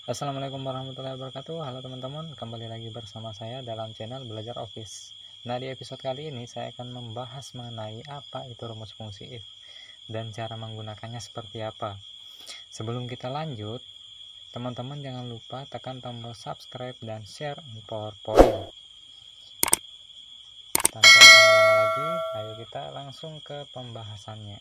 Assalamualaikum warahmatullahi wabarakatuh. Halo teman-teman, kembali lagi bersama saya dalam channel Belajar Office. Nah, di episode kali ini saya akan membahas mengenai apa itu rumus fungsi if dan cara menggunakannya seperti apa. Sebelum kita lanjut, teman-teman jangan lupa tekan tombol subscribe dan share PowerPoint. Tanpa lama-lama lagi, ayo kita langsung ke pembahasannya.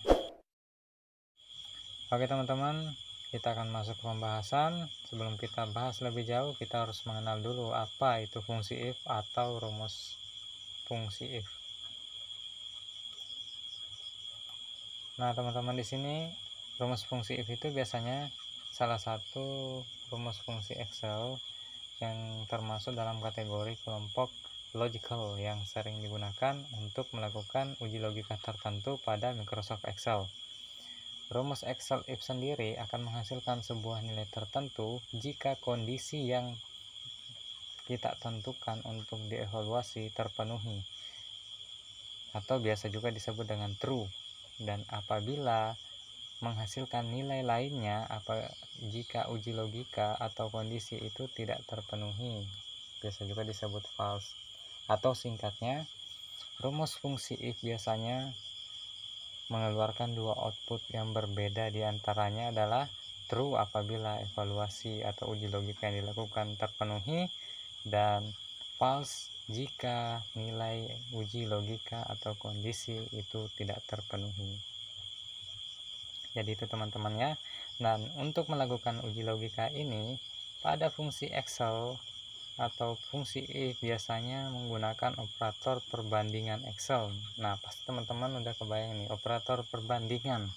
Oke teman-teman, kita akan masuk ke pembahasan. Sebelum kita bahas lebih jauh, kita harus mengenal dulu apa itu fungsi if atau rumus fungsi if. Nah, teman-teman, di sini rumus fungsi if itu biasanya salah satu rumus fungsi Excel yang termasuk dalam kategori kelompok logical yang sering digunakan untuk melakukan uji logika tertentu pada Microsoft Excel. Rumus Excel if sendiri akan menghasilkan sebuah nilai tertentu jika kondisi yang kita tentukan untuk dievaluasi terpenuhi, atau biasa juga disebut dengan true. Dan apabila menghasilkan nilai lainnya, jika uji logika atau kondisi itu tidak terpenuhi, biasa juga disebut false. Atau singkatnya, rumus fungsi if biasanya mengeluarkan dua output yang berbeda, diantaranya adalah true apabila evaluasi atau uji logika yang dilakukan terpenuhi, dan false jika nilai uji logika atau kondisi itu tidak terpenuhi. Jadi itu teman-teman ya. Dan untuk melakukan uji logika ini pada fungsi Excel atau fungsi if biasanya menggunakan operator perbandingan Excel. Nah, pasti teman-teman udah kebayang nih operator perbandingan.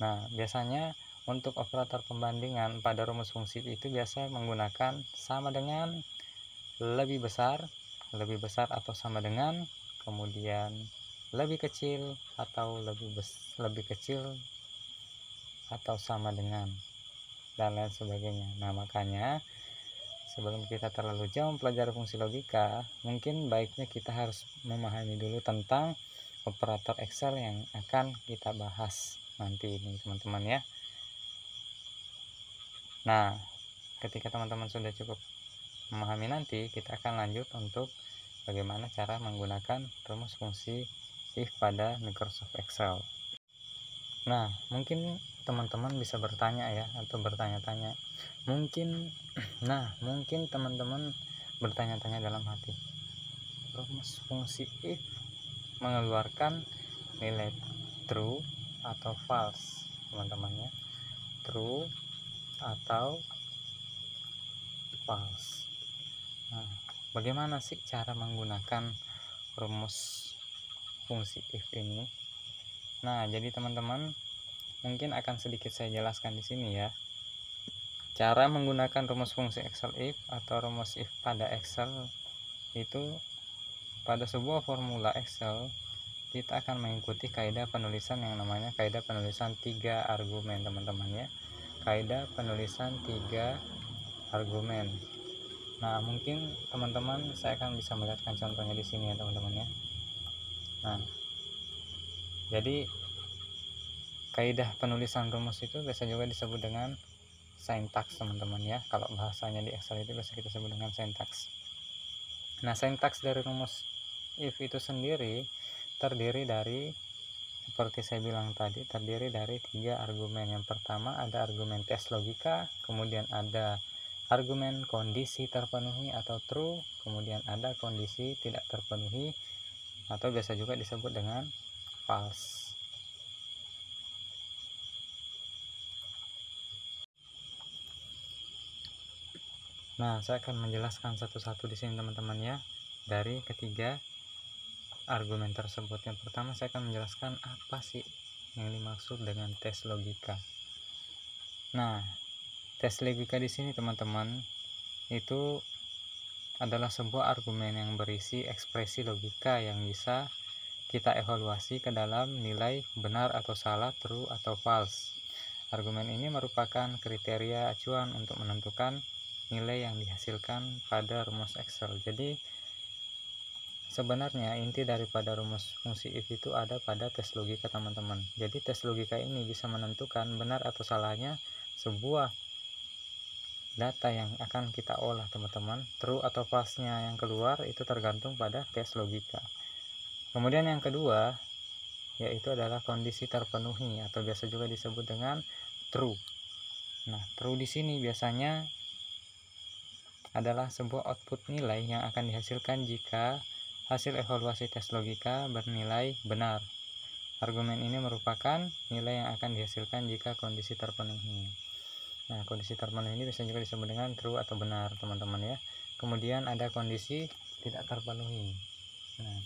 Nah, biasanya untuk operator perbandingan pada rumus fungsi itu biasa menggunakan sama dengan, lebih besar atau sama dengan, kemudian lebih kecil atau lebih kecil atau sama dengan, dan lain sebagainya. Nah, makanya sebelum kita terlalu jauh mempelajari fungsi logika, mungkin baiknya kita harus memahami dulu tentang operator Excel yang akan kita bahas nanti ini, teman-teman ya. Nah, ketika teman-teman sudah cukup memahami, nanti kita akan lanjut untuk bagaimana cara menggunakan rumus fungsi if pada Microsoft Excel. Nah, mungkin teman-teman bisa bertanya ya, atau bertanya-tanya. Mungkin teman-teman bertanya-tanya dalam hati, rumus fungsi if mengeluarkan nilai true atau false, teman-teman ya. True atau false. Nah, bagaimana sih cara menggunakan rumus fungsi if ini? Nah, jadi teman-teman, mungkin akan sedikit saya jelaskan di sini ya. Cara menggunakan rumus fungsi Excel if atau rumus if pada Excel itu, pada sebuah formula Excel kita akan mengikuti kaidah penulisan yang namanya kaidah penulisan 3 argumen, teman-teman ya. Kaidah penulisan 3 argumen. Nah, mungkin teman-teman saya akan bisa melihatkan contohnya di sini ya, teman-teman ya. Nah, jadi kaidah penulisan rumus itu biasa juga disebut dengan syntax, teman-teman ya. Kalau bahasanya di Excel itu biasa kita sebut dengan syntax. Nah, syntax dari rumus if itu sendiri terdiri dari, seperti saya bilang tadi, terdiri dari 3 argumen. Yang pertama ada argumen tes logika, kemudian ada argumen kondisi terpenuhi atau true, kemudian ada kondisi tidak terpenuhi atau biasa juga disebut dengan false. Nah, saya akan menjelaskan satu-satu di sini, teman-teman ya, dari ketiga argumen tersebut. Yang pertama saya akan menjelaskan apa sih yang dimaksud dengan tes logika. Nah, tes logika di sini, teman-teman, itu adalah sebuah argumen yang berisi ekspresi logika yang bisa kita evaluasi ke dalam nilai benar atau salah, true atau false. Argumen ini merupakan kriteria acuan untuk menentukan nilai yang dihasilkan pada rumus Excel. Jadi sebenarnya inti daripada rumus fungsi if itu ada pada tes logika, teman-teman. Jadi tes logika ini bisa menentukan benar atau salahnya sebuah data yang akan kita olah teman-teman. True atau false-nya yang keluar itu tergantung pada tes logika. Kemudian yang kedua yaitu adalah kondisi terpenuhi atau biasa juga disebut dengan true. Nah, true di sini biasanya adalah sebuah output nilai yang akan dihasilkan jika hasil evaluasi tes logika bernilai benar. Argumen ini merupakan nilai yang akan dihasilkan jika kondisi terpenuhi. Nah, kondisi terpenuhi ini bisa juga disebut dengan true atau benar, teman-teman ya. Kemudian ada kondisi tidak terpenuhi. Nah,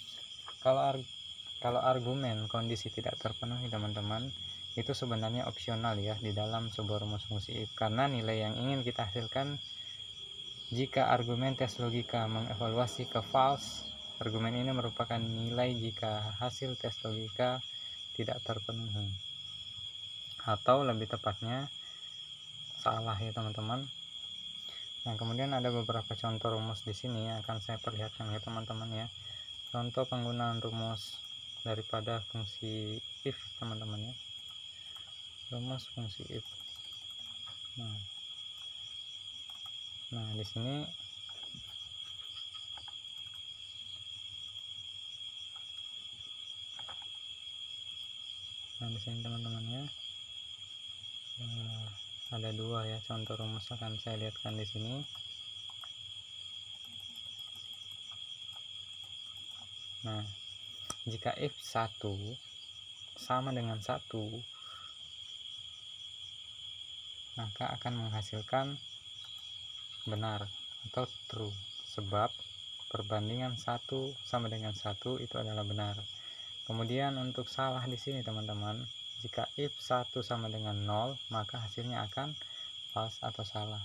kalau argumen kondisi tidak terpenuhi, teman-teman, itu sebenarnya opsional ya di dalam sebuah rumus fungsi if, karena nilai yang ingin kita hasilkan jika argumen tes logika mengevaluasi ke false, argumen ini merupakan nilai jika hasil tes logika tidak terpenuhi, atau lebih tepatnya salah ya teman-teman. Nah, kemudian ada beberapa contoh rumus di sini yang akan saya perlihatkan ke teman-teman ya. Contoh penggunaan rumus daripada fungsi if, teman-teman ya. Rumus fungsi if. Nah, di sini teman-teman ya. Ada dua ya contoh rumus akan saya lihatkan di sini. Nah, jika if 1 sama dengan 1, maka akan menghasilkan benar atau true, sebab perbandingan 1 sama dengan 1 itu adalah benar. Kemudian untuk salah di sini teman-teman, jika if 1 sama dengan 0, maka hasilnya akan false atau salah.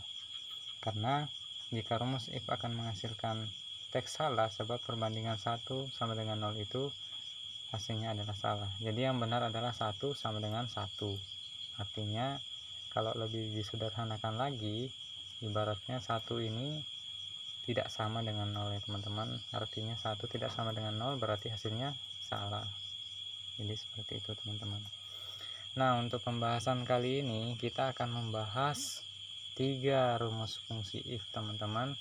Karena jika rumus if akan menghasilkan teks salah, sebab perbandingan 1 sama dengan 0 itu hasilnya adalah salah. Jadi yang benar adalah 1 sama dengan 1. Artinya kalau lebih disederhanakan lagi, ibaratnya 1 ini tidak sama dengan 0 ya teman-teman. Artinya 1 tidak sama dengan 0 berarti hasilnya salah. Jadi seperti itu teman-teman. Nah, untuk pembahasan kali ini kita akan membahas 3 rumus fungsi if teman-teman,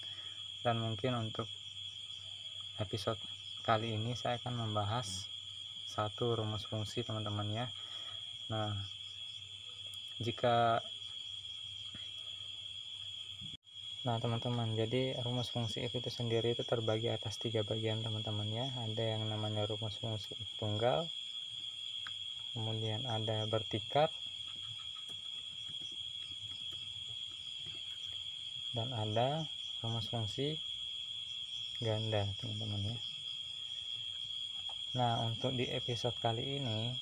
dan mungkin untuk episode kali ini saya akan membahas 1 rumus fungsi teman-teman ya. Nah, teman-teman, jadi rumus fungsi if itu sendiri itu terbagi atas 3 bagian teman-teman ya. Ada yang namanya rumus fungsi if tunggal, kemudian ada bertingkat, dan ada rumus fungsi ganda teman-teman ya. Nah, untuk di episode kali ini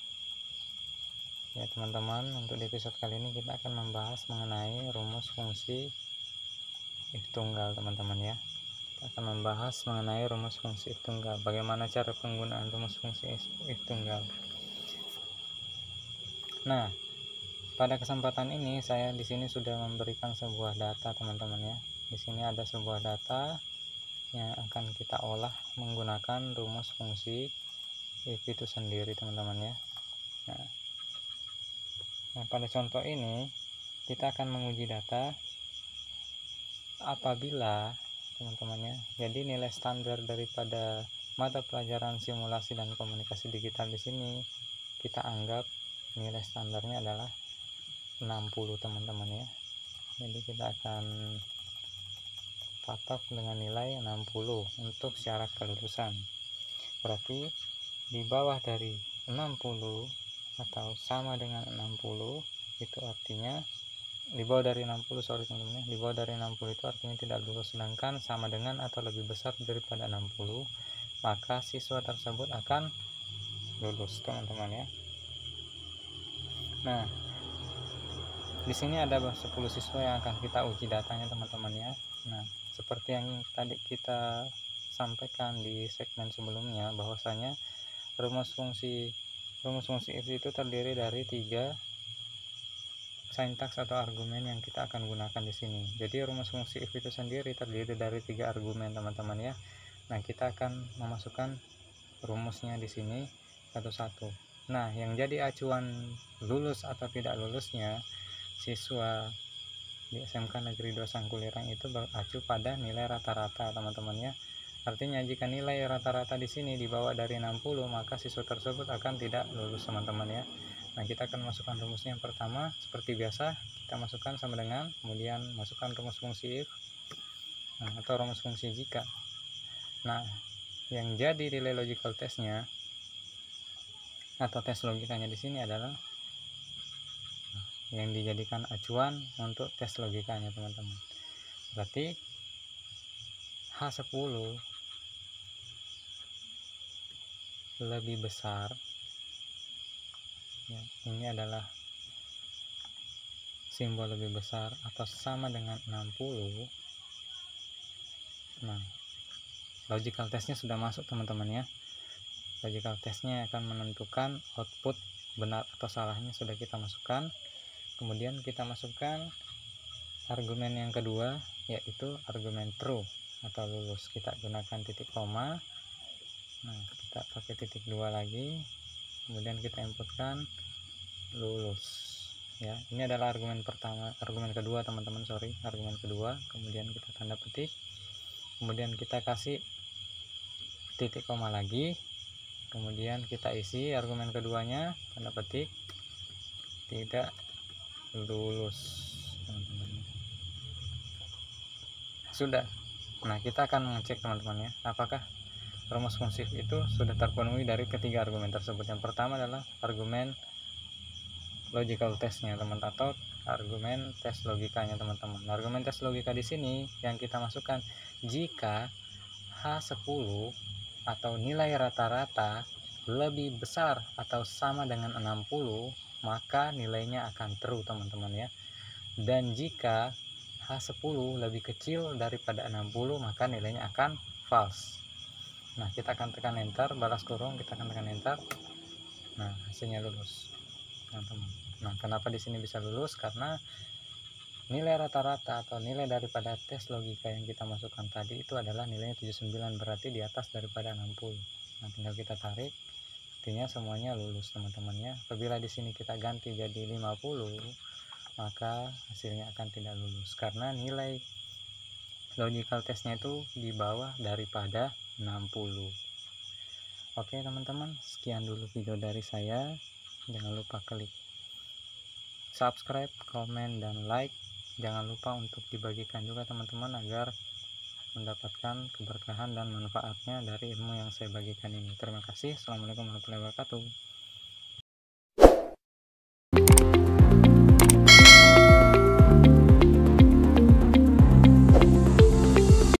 ya teman-teman, untuk di episode kali ini kita akan membahas mengenai rumus fungsi if tunggal teman-teman ya. Kita akan membahas mengenai rumus fungsi if tunggal, bagaimana cara penggunaan rumus fungsi if tunggal. Nah, pada kesempatan ini saya di sini sudah memberikan sebuah data teman-teman ya. Di sini ada sebuah data yang akan kita olah menggunakan rumus fungsi if itu sendiri teman-teman ya. Nah, pada contoh ini kita akan menguji data apabila teman-teman ya. Jadi nilai standar daripada mata pelajaran simulasi dan komunikasi digital di sini kita anggap nilai standarnya adalah 60 teman-teman ya. Jadi kita akan patok dengan nilai 60 untuk syarat kelulusan. Berarti di bawah dari 60 atau sama dengan 60 itu artinya di bawah dari 60 teman-teman, di bawah dari 60 itu artinya tidak lulus, sedangkan sama dengan atau lebih besar daripada 60 maka siswa tersebut akan lulus teman-teman ya. Nah, di sini ada 10 siswa yang akan kita uji datanya teman-teman ya. Nah, seperti yang tadi kita sampaikan di segmen sebelumnya, bahwasanya rumus fungsi if itu terdiri dari 3 sintaks atau argumen yang kita akan gunakan di sini. Jadi rumus fungsi if itu sendiri terdiri dari 3 argumen teman-teman ya. Nah, kita akan memasukkan rumusnya di sini satu-satu. Nah, yang jadi acuan lulus atau tidak lulusnya siswa di SMK Negeri 2 Sangkulirang itu berpacu pada nilai rata-rata teman-teman ya. Artinya jika nilai rata-rata di sini dibawa dari 60, maka siswa tersebut akan tidak lulus teman-teman ya. Nah, kita akan masukkan rumusnya. Yang pertama seperti biasa kita masukkan sama dengan, kemudian masukkan rumus fungsi if, atau rumus fungsi jika. Nah, yang jadi nilai logical testnya atau tes logikanya di sini adalah yang dijadikan acuan untuk tes logikanya teman-teman. Berarti H10 lebih besar ya, ini adalah simbol lebih besar atau sama dengan 60. Nah, logical testnya sudah masuk teman-teman ya. Logical testnya akan menentukan output benar atau salahnya sudah kita masukkan. Kemudian kita masukkan argumen yang kedua, yaitu argumen true atau lulus. Kita gunakan titik koma. Nah, kita pakai titik 2 lagi. Kemudian kita inputkan lulus. Ya, ini adalah argumen pertama, argumen kedua teman-teman, argumen kedua. Kemudian kita tanda petik. Kemudian kita kasih titik koma lagi. Kemudian kita isi argumen keduanya, tanda petik, tidak lulus teman-teman. Sudah. Nah, kita akan mengecek teman-teman ya, apakah rumus fungsi itu sudah terpenuhi dari ketiga argumen tersebut. Yang pertama adalah argumen logical testnya teman, atau argumen tes logikanya teman-teman. Argumen tes logika di sini yang kita masukkan, jika H10 atau nilai rata-rata lebih besar atau sama dengan 60, maka nilainya akan true teman-teman ya. Dan jika H10 lebih kecil daripada 60, maka nilainya akan false. Nah, kita akan tekan enter, balas kurung, kita akan tekan enter. Nah, hasilnya lulus teman-teman. Nah, kenapa di sini bisa lulus? Karena nilai rata-rata atau nilai daripada tes logika yang kita masukkan tadi itu adalah nilainya 79, berarti di atas daripada 60. Nah, tinggal kita tarik, artinya semuanya lulus teman-teman ya. Apabila di sini kita ganti jadi 50, maka hasilnya akan tidak lulus karena nilai logical testnya itu di bawah daripada 60. Oke teman-teman, sekian dulu video dari saya. Jangan lupa klik subscribe, komen, dan like. Jangan lupa untuk dibagikan juga teman-teman agar mendapatkan keberkahan dan manfaatnya dari ilmu yang saya bagikan ini. Terima kasih. Assalamualaikum warahmatullahi wabarakatuh.